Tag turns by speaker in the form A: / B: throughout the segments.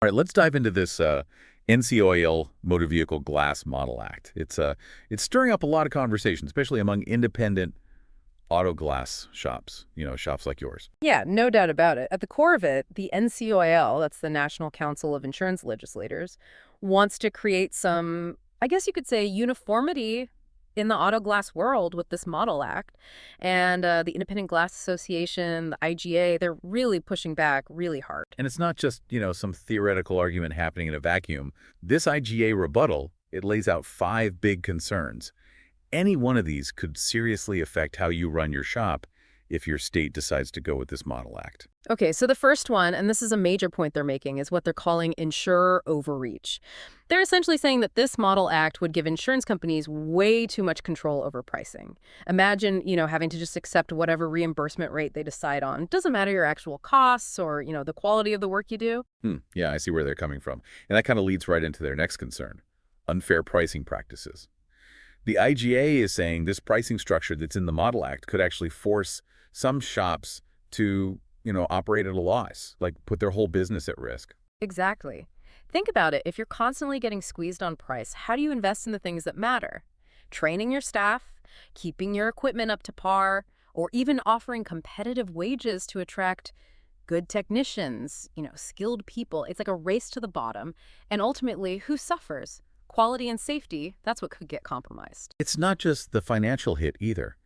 A: All right, let's dive into this NCOIL Motor Vehicle Glass Model Act. It's stirring up a lot of conversation, especially among independent auto glass shops, shops like yours.
B: Yeah, no doubt about it. At the core of it, the NCOIL, that's the National Council of Insurance Legislators, wants to create some, I guess you could say, uniformity in the auto glass world with this Model Act. And the Independent Glass Association, the IGA, they're really pushing back really hard.
A: And it's not just, some theoretical argument happening in a vacuum. This IGA rebuttal, it lays out 5 big concerns. Any one of these could seriously affect how you run your shop if your state decides to go with this Model Act.
B: Okay, so the first one, and this is a major point they're making, is what they're calling insurer overreach. They're essentially saying that this Model Act would give insurance companies way too much control over pricing. Imagine, having to just accept whatever reimbursement rate they decide on. Doesn't matter your actual costs or, the quality of the work you do.
A: Yeah, I see where they're coming from. And that kind of leads right into their next concern, unfair pricing practices. The IGA is saying this pricing structure that's in the Model Act could actually force some shops to, operate at a loss, like put their whole business at risk.
B: Exactly. Think about it. If you're constantly getting squeezed on price, how do you invest in the things that matter? Training your staff, keeping your equipment up to par, or even offering competitive wages to attract good technicians, skilled people. It's like a race to the bottom. And ultimately, who suffers? Quality and safety, that's what could get compromised.
A: It's not just the financial hit either.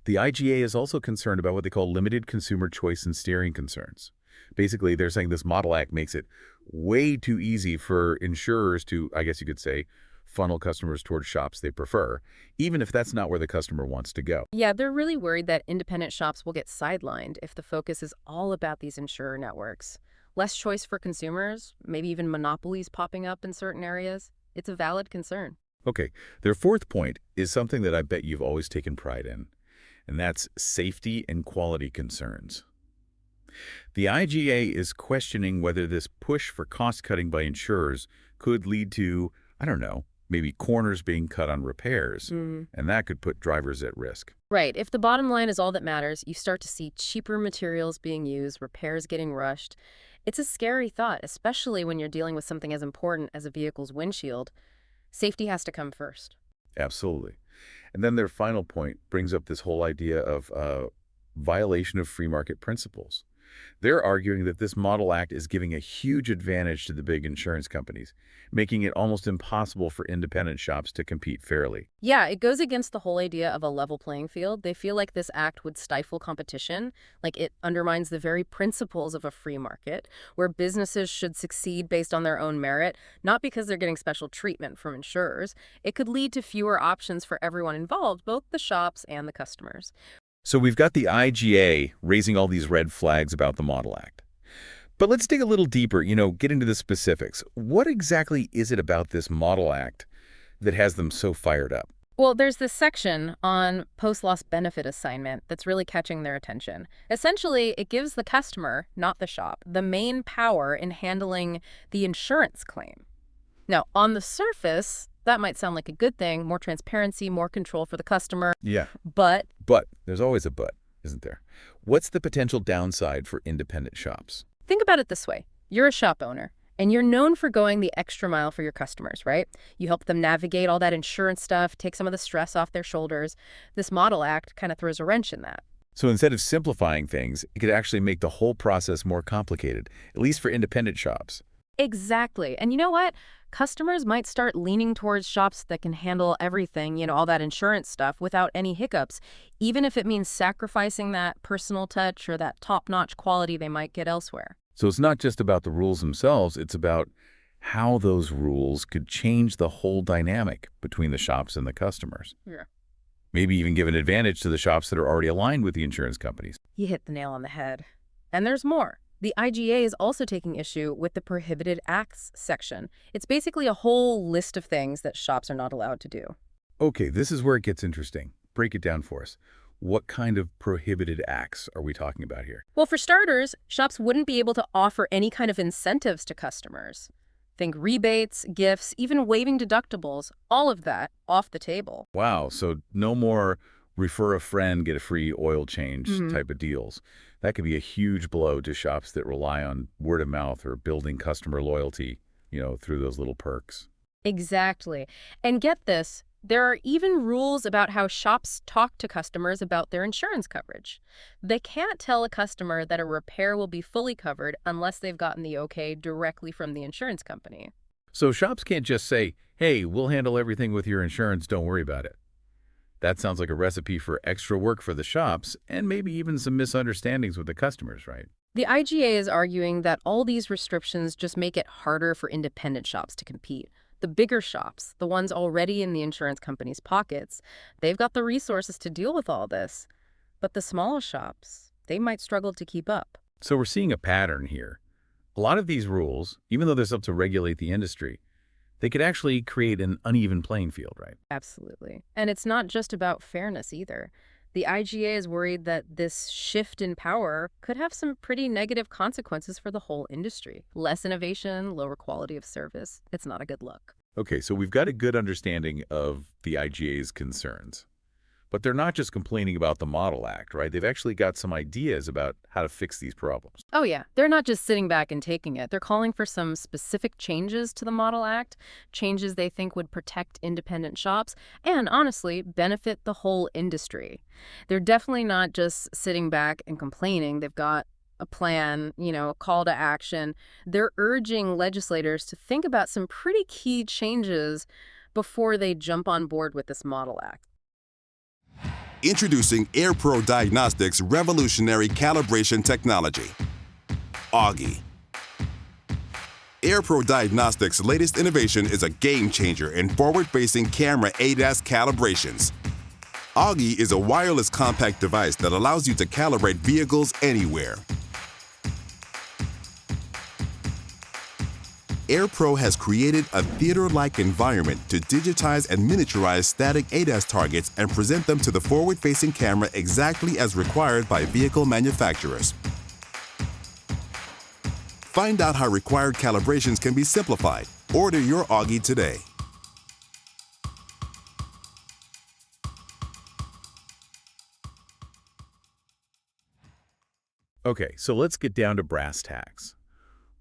A: The IGA is also concerned about what they call limited consumer choice and steering concerns. Basically, they're saying this Model Act makes it way too easy for insurers to, I guess you could say, funnel customers towards shops they prefer, even if that's not where the customer wants to go.
B: Yeah, they're really worried that independent shops will get sidelined if the focus is all about these insurer networks. Less choice for consumers, maybe even monopolies popping up in certain areas. It's a valid concern.
A: Okay, their fourth point is something that I bet you've always taken pride in, and that's safety and quality concerns. The IGA is questioning whether this push for cost-cutting by insurers could lead to, I don't know, maybe corners being cut on repairs, and that could put drivers at risk.
B: Right. If the bottom line is all that matters, you start to see cheaper materials being used, repairs getting rushed. It's a scary thought, especially when you're dealing with something as important as a vehicle's windshield. Safety has to come first.
A: Absolutely. And then their final point brings up this whole idea of violation of free market principles. They're arguing that this Model Act is giving a huge advantage to the big insurance companies, making it almost impossible for independent shops to compete fairly.
B: Yeah, it goes against the whole idea of a level playing field. They feel like this act would stifle competition, like it undermines the very principles of a free market, where businesses should succeed based on their own merit, not because they're getting special treatment from insurers. It could lead to fewer options for everyone involved, both the shops and the customers.
A: So we've got the IGA raising all these red flags about the Model Act. But let's dig a little deeper, get into the specifics. What exactly is it about this Model Act that has them so fired up?
B: Well, there's this section on post-loss benefit assignment that's really catching their attention. Essentially, it gives the customer, not the shop, the main power in handling the insurance claim. Now, on the surface, that might sound like a good thing, more transparency, more control for the customer.
A: Yeah.
B: But
A: But there's always a but, isn't there? What's the potential downside for independent shops?
B: think about it this way. You're a shop owner, and you're known for going the extra mile for your customers, right? You help them navigate all that insurance stuff, take some of the stress off their shoulders. This Model Act kind of throws a wrench in that.
A: So instead of simplifying things, it could actually make the whole process more complicated, at least for independent shops.
B: Exactly. And you know what? Customers might start leaning towards shops that can handle everything, all that insurance stuff without any hiccups, even if it means sacrificing that personal touch or that top-notch quality they might get elsewhere.
A: So it's not just about the rules themselves, it's about how those rules could change the whole dynamic between the shops and the customers.
B: Yeah.
A: Maybe even give an advantage to the shops that are already aligned with the insurance companies.
B: You hit the nail on the head. And there's more. The IGA is also taking issue with the prohibited acts section. It's basically a whole list of things that shops are not allowed to do.
A: Okay, this is where it gets interesting. Break it down for us. What kind of prohibited acts are we talking about here?
B: Well, for starters, shops wouldn't be able to offer any kind of incentives to customers. Think rebates, gifts, even waiving deductibles, all of that off the table.
A: Wow, so no more refer a friend, get a free oil change
B: Mhm.
A: type of deals. That could be a huge blow to shops that rely on word of mouth or building customer loyalty, through those little perks.
B: Exactly. And get this, there are even rules about how shops talk to customers about their insurance coverage. They can't tell a customer that a repair will be fully covered unless they've gotten the okay directly from the insurance company.
A: So shops can't just say, hey, we'll handle everything with your insurance, don't worry about it. That sounds like a recipe for extra work for the shops and maybe even some misunderstandings with the customers, right?
B: The IGA is arguing that all these restrictions just make it harder for independent shops to compete. The bigger shops, the ones already in the insurance company's pockets, they've got the resources to deal with all this. But the smaller shops, they might struggle to keep up.
A: So we're seeing a pattern here. A lot of these rules, even though they're up to regulate the industry, they could actually create an uneven playing field, right?
B: Absolutely. And it's not just about fairness either. The IGA is worried that this shift in power could have some pretty negative consequences for the whole industry. Less innovation, lower quality of service. It's not a good look.
A: Okay, so we've got a good understanding of the IGA's concerns. But they're not just complaining about the Model Act, right? They've actually got some ideas about how to fix these problems.
B: Oh, yeah. They're not just sitting back and taking it. They're calling for some specific changes to the Model Act, changes they think would protect independent shops and, honestly, benefit the whole industry. They're definitely not just sitting back and complaining. They've got a plan, a call to action. They're urging legislators to think about some pretty key changes before they jump on board with this Model Act.
C: Introducing AirPro Diagnostics' revolutionary calibration technology, Augie. AirPro Diagnostics' latest innovation is a game changer in forward-facing camera ADAS calibrations. Augie is a wireless compact device that allows you to calibrate vehicles anywhere. AirPro has created a theater-like environment to digitize and miniaturize static ADAS targets and present them to the forward-facing camera exactly as required by vehicle manufacturers. Find out how required calibrations can be simplified. Order your Augie today.
A: Okay, so let's get down to brass tacks.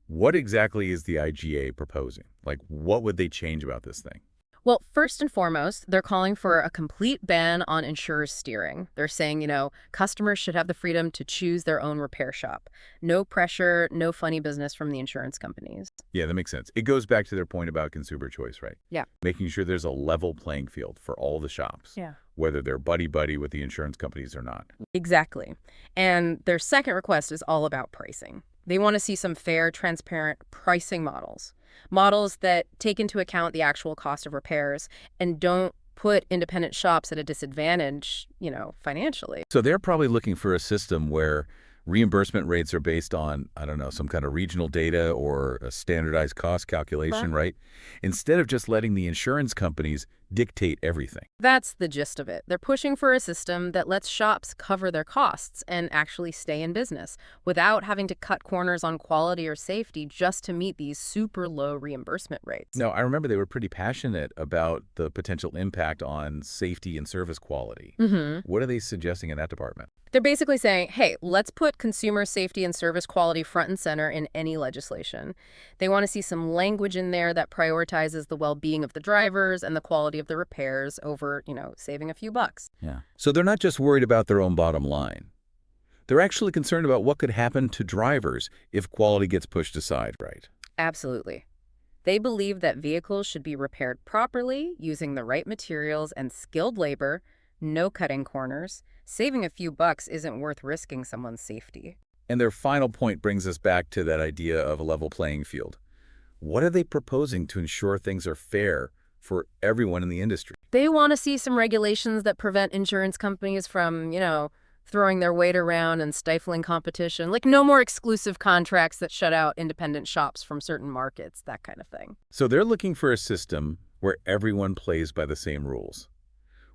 A: What exactly is the IGA proposing? Like, what would they change about this thing?
B: Well, first and foremost, they're calling for a complete ban on insurer steering. They're saying, customers should have the freedom to choose their own repair shop. No pressure, no funny business from the insurance companies.
A: Yeah, that makes sense. It goes back to their point about consumer choice, right?
B: Yeah.
A: Making sure there's a level playing field for all the shops,
B: Yeah.
A: whether they're buddy-buddy with the insurance companies or not.
B: Exactly. And their second request is all about pricing. They want to see some fair, transparent pricing models. Models that take into account the actual cost of repairs and don't put independent shops at a disadvantage, financially.
A: So they're probably looking for a system where reimbursement rates are based on, I don't know, some kind of regional data or a standardized cost calculation, right? Instead of just letting the insurance companies dictate everything.
B: That's the gist of it. They're pushing for a system that lets shops cover their costs and actually stay in business without having to cut corners on quality or safety just to meet these super low reimbursement rates.
A: No, I remember they were pretty passionate about the potential impact on safety and service quality. What are they suggesting in that department?
B: They're basically saying, hey, let's put consumer safety and service quality front and center in any legislation. They want to see some language in there that prioritizes the well-being of the drivers and the quality of the repairs over, saving a few bucks.
A: Yeah. So they're not just worried about their own bottom line. They're actually concerned about what could happen to drivers if quality gets pushed aside, right?
B: Absolutely. They believe that vehicles should be repaired properly, using the right materials and skilled labor, no cutting corners. Saving a few bucks isn't worth risking someone's safety.
A: And their final point brings us back to that idea of a level playing field. What are they proposing to ensure things are fair for everyone in the industry?
B: They want to see some regulations that prevent insurance companies from, throwing their weight around and stifling competition. Like no more exclusive contracts that shut out independent shops from certain markets, that kind of thing.
A: So they're looking for a system where everyone plays by the same rules,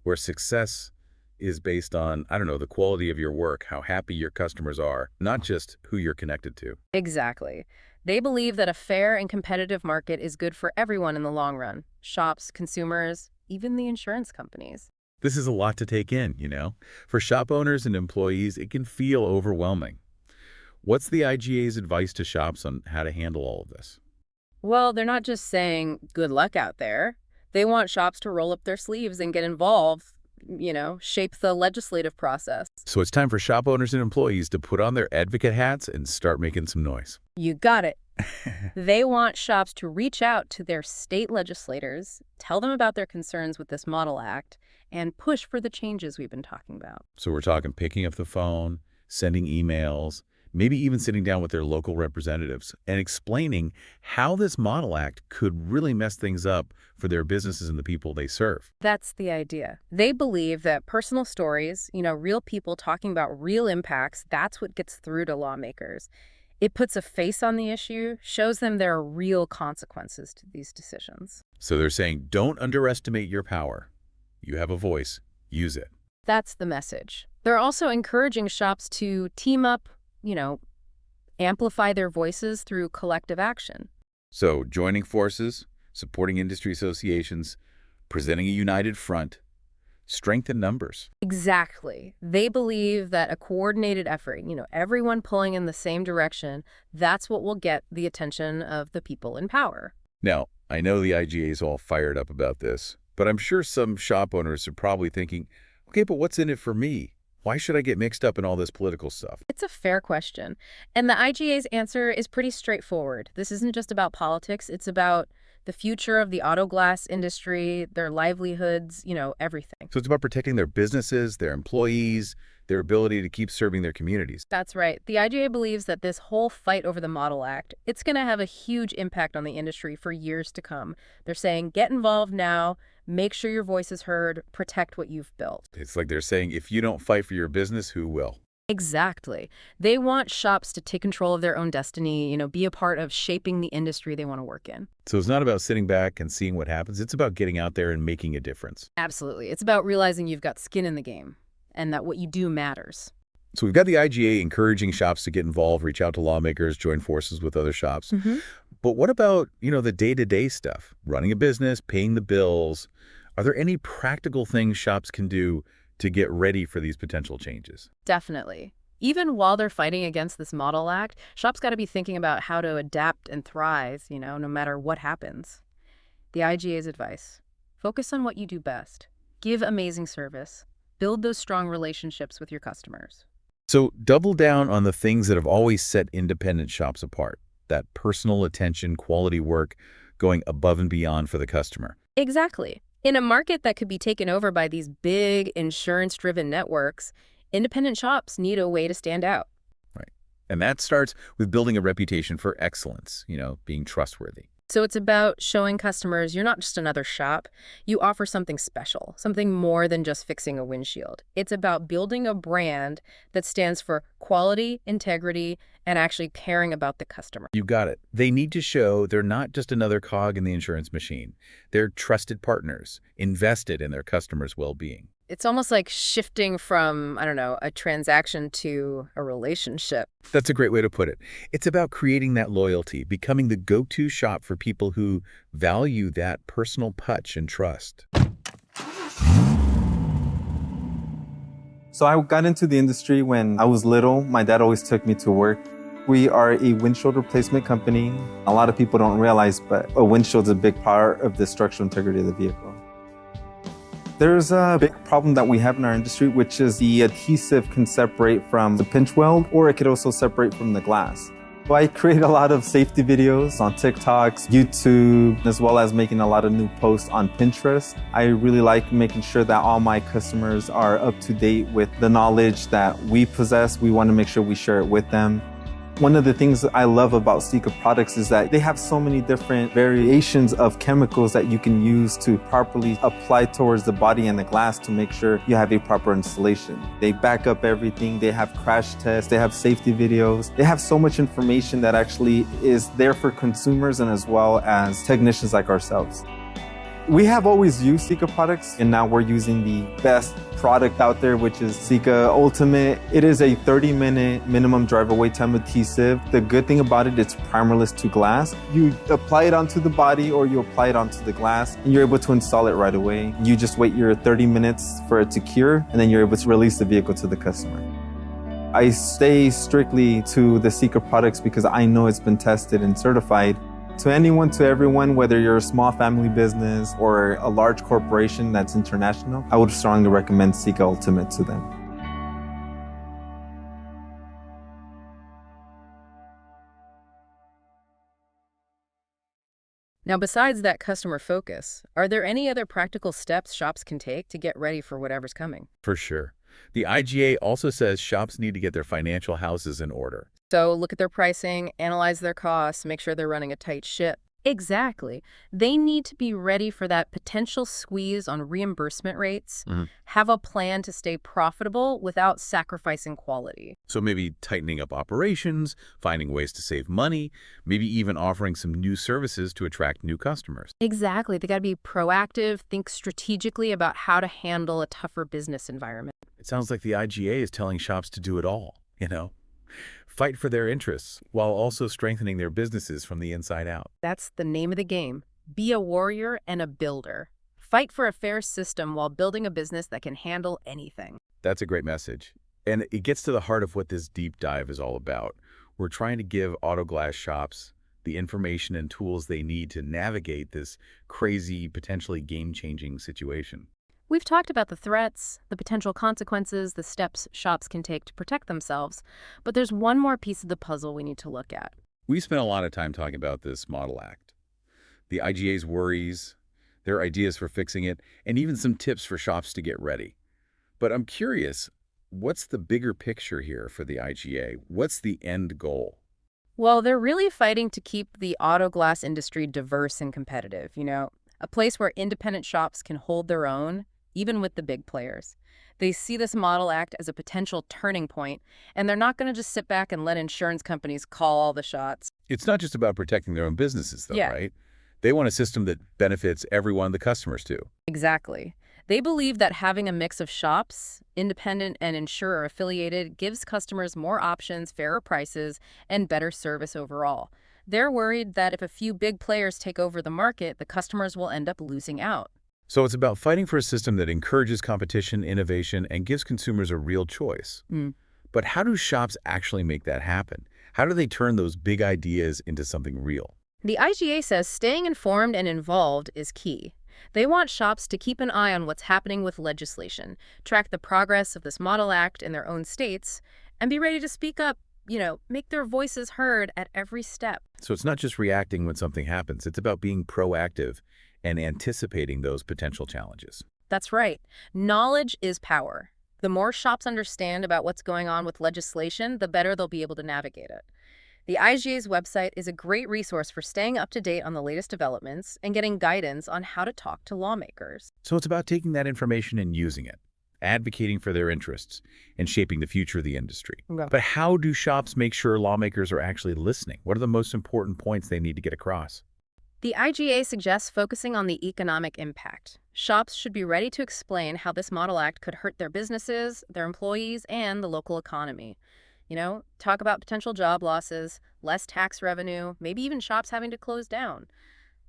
A: where success is based on, I don't know, the quality of your work, how happy your customers are, not just who you're connected to.
B: Exactly. They believe that a fair and competitive market is good for everyone in the long run. Shops, consumers, even the insurance companies.
A: This is a lot to take in, you know? For shop owners and employees, it can feel overwhelming. What's the IGA's advice to shops on how to handle all of this?
B: Well, they're not just saying good luck out there. They want shops to roll up their sleeves and get involved, shape the legislative process.
A: So it's time for shop owners and employees to put on their advocate hats and start making some noise.
B: You got it. They want shops to reach out to their state legislators, tell them about their concerns with this Model Act, and push for the changes we've been talking about.
A: So we're talking picking up the phone, sending emails, maybe even sitting down with their local representatives and explaining how this Model Act could really mess things up for their businesses and the people they serve.
B: That's the idea. They believe that personal stories, real people talking about real impacts, that's what gets through to lawmakers. It puts a face on the issue, shows them there are real consequences to these decisions.
A: So they're saying, don't underestimate your power. You have a voice. Use it.
B: That's the message. They're also encouraging shops to team up, amplify their voices through collective action.
A: So joining forces, supporting industry associations, presenting a united front, strengthen numbers.
B: Exactly. They believe that a coordinated effort, everyone pulling in the same direction, that's what will get the attention of the people in power.
A: Now, I know the IGA is all fired up about this, but I'm sure some shop owners are probably thinking, okay, but what's in it for me? Why should I get mixed up in all this political stuff?
B: It's a fair question. And the IGA's answer is pretty straightforward. This isn't just about politics. It's about the future of the auto glass industry, their livelihoods, everything.
A: So it's about protecting their businesses, their employees, their ability to keep serving their communities.
B: That's right. The IGA believes that this whole fight over the Model Act, it's going to have a huge impact on the industry for years to come. They're saying, get involved now, make sure your voice is heard, protect what you've built.
A: It's like they're saying, if you don't fight for your business, who will?
B: Exactly. They want shops to take control of their own destiny, be a part of shaping the industry they want to work in.
A: So it's not about sitting back and seeing what happens. It's about getting out there and making a difference.
B: Absolutely. It's about realizing you've got skin in the game and that what you do matters.
A: So we've got the IGA encouraging shops to get involved, reach out to lawmakers, join forces with other shops. But what about, the day-to-day stuff? Running a business, paying the bills. Are there any practical things shops can do to get ready for these potential changes?
B: Definitely. Even while they're fighting against this Model Act, shops got to be thinking about how to adapt and thrive, no matter what happens. The IGA's advice: focus on what you do best. Give amazing service. Build those strong relationships with your customers.
A: So double down on the things that have always set independent shops apart. That personal attention, quality work, going above and beyond for the customer.
B: Exactly. In a market that could be taken over by these big insurance-driven networks, independent shops need a way to stand out.
A: Right. And that starts with building a reputation for excellence, being trustworthy.
B: So it's about showing customers you're not just another shop. You offer something special, something more than just fixing a windshield. It's about building a brand that stands for quality, integrity, and actually caring about the customer.
A: You got it. They need to show they're not just another cog in the insurance machine. They're trusted partners, invested in their customers' well-being.
B: It's almost like shifting from, a transaction to a relationship.
A: That's a great way to put it. It's about creating that loyalty, becoming the go-to shop for people who value that personal touch and trust.
D: So I got into the industry when I was little. My dad always took me to work. We are a windshield replacement company. A lot of people don't realize, but a windshield is a big part of the structural integrity of the vehicle. There's a big problem that we have in our industry, which is the adhesive can separate from the pinch weld, or it could also separate from the glass. So I create a lot of safety videos on TikToks, YouTube, as well as making a lot of new posts on Pinterest. I really like making sure that all my customers are up to date with the knowledge that we possess. We want to make sure we share it with them. One of the things that I love about Sika products is that they have so many different variations of chemicals that you can use to properly apply towards the body and the glass to make sure you have a proper installation. They back up everything. They have crash tests. They have safety videos. They have so much information that actually is there for consumers and as well as technicians like ourselves. We have always used Sika products, and now we're using the best product out there, which is Sika Ultimate. It is a 30-minute minimum driver wait time adhesive. The good thing about it, it's primerless to glass. You apply it onto the body or you apply it onto the glass, and you're able to install it right away. You just wait your 30 minutes for it to cure, and then you're able to release the vehicle to the customer. I stay strictly to the Sika products because I know it's been tested and certified. To anyone, to everyone, whether you're a small family business or a large corporation that's international, I would strongly recommend Sika Ultimate to them.
B: Now, besides that customer focus, are there any other practical steps shops can take to get ready for whatever's coming?
A: For sure. The IGA also says shops need to get their financial houses in order.
B: So look at their pricing, analyze their costs, make sure they're running a tight ship. Exactly. They need to be ready for that potential squeeze on reimbursement rates, have a plan to stay profitable without sacrificing quality.
A: So maybe tightening up operations, finding ways to save money, maybe even offering some new services to attract new customers.
B: Exactly. They got to be proactive, think strategically about how to handle a tougher business environment.
A: It sounds like the IGA is telling shops to do it all, Fight for their interests while also strengthening their businesses from the inside out.
B: That's the name of the game. Be a warrior and a builder. Fight for a fair system while building a business that can handle anything.
A: That's a great message. And it gets to the heart of what this deep dive is all about. We're trying to give auto glass shops the information and tools they need to navigate this crazy, potentially game-changing situation.
B: We've talked about the threats, the potential consequences, the steps shops can take to protect themselves, but there's one more piece of the puzzle we need to look at.
A: We spent a lot of time talking about this Model Act, the IGA's worries, their ideas for fixing it, and even some tips for shops to get ready. But I'm curious, what's the bigger picture here for the IGA? What's the end goal?
B: Well, they're really fighting to keep the auto glass industry diverse and competitive, a place where independent shops can hold their own, even with the big players. They see this Model Act as a potential turning point, and they're not going to just sit back and let insurance companies call all the shots.
A: It's not just about protecting their own businesses, though,
B: Yeah.
A: right? They want a system that benefits everyone, the customers, too.
B: Exactly. They believe that having a mix of shops, independent and insurer-affiliated, gives customers more options, fairer prices, and better service overall. They're worried that if a few big players take over the market, the customers will end up losing out.
A: So it's about fighting for a system that encourages competition, innovation, and gives consumers a real choice. But how do shops actually make that happen? How do they turn those big ideas into something real?
B: The IGA says staying informed and involved is key. They want shops to keep an eye on what's happening with legislation, track the progress of this Model Act in their own states, and be ready to speak up, make their voices heard at every step.
A: So it's not just reacting when something happens. It's about being proactive and anticipating those potential challenges.
B: That's right. Knowledge is power. The more shops understand about what's going on with legislation, the better they'll be able to navigate it. The IGA's website is a great resource for staying up to date on the latest developments and getting guidance on how to talk to lawmakers.
A: So it's about taking that information and using it, advocating for their interests, and shaping the future of the industry.
B: Yeah.
A: But how do shops make sure lawmakers are actually listening? What are the most important points they need to get across?
B: The IGA suggests focusing on the economic impact. Shops should be ready to explain how this Model Act could hurt their businesses, their employees, and the local economy. Talk about potential job losses, less tax revenue, maybe even shops having to close down.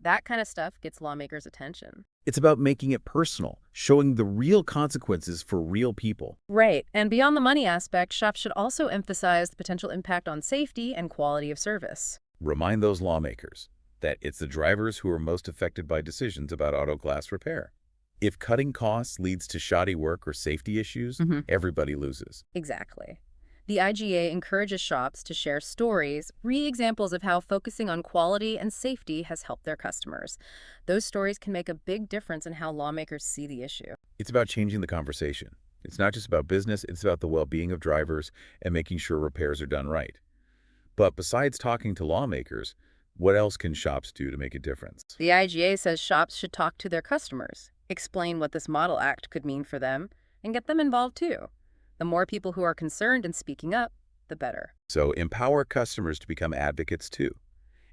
B: That kind of stuff gets lawmakers' attention.
A: It's about making it personal, showing the real consequences for real people.
B: Right. And beyond the money aspect, shops should also emphasize the potential impact on safety and quality of service.
A: Remind those lawmakers that it's the drivers who are most affected by decisions about auto glass repair. If cutting costs leads to shoddy work or safety issues, everybody loses.
B: Exactly. The IGA encourages shops to share stories, examples of how focusing on quality and safety has helped their customers. Those stories can make a big difference in how lawmakers see the issue.
A: It's about changing the conversation. It's not just about business, it's about the well-being of drivers and making sure repairs are done right. But besides talking to lawmakers, what else can shops do to make a difference?
B: The IGA says shops should talk to their customers, explain what this Model Act could mean for them, and get them involved too. The more people who are concerned and speaking up, the better.
A: So empower customers to become advocates too.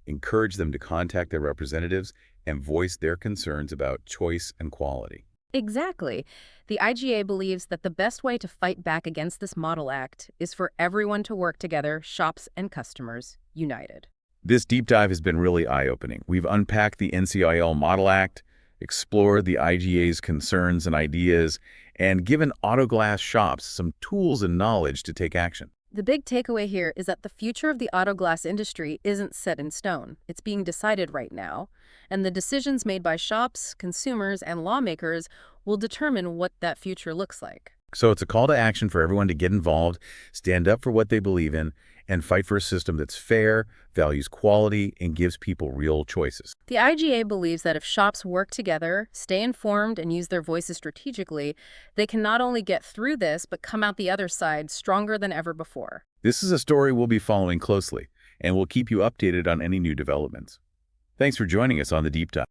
A: encourage them to contact their representatives, and voice their concerns about choice and quality.
B: Exactly. The IGA believes that the best way to fight back against this Model Act is for everyone to work together, shops and customers, united.
A: This deep dive has been really eye-opening. We've unpacked the NCOIL Model Act, explored the IGA's concerns and ideas, and given auto glass shops some tools and knowledge to take action.
B: The big takeaway here is that the future of the auto glass industry isn't set in stone. It's being decided right now, and the decisions made by shops, consumers, and lawmakers will determine what that future looks like.
A: So it's a call to action for everyone to get involved, stand up for what they believe in, and fight for a system that's fair, values quality, and gives people real choices.
B: The IGA believes that if shops work together, stay informed, and use their voices strategically, they can not only get through this, but come out the other side stronger than ever before.
A: This is a story we'll be following closely, and we'll keep you updated on any new developments. Thanks for joining us on The Deep Dive.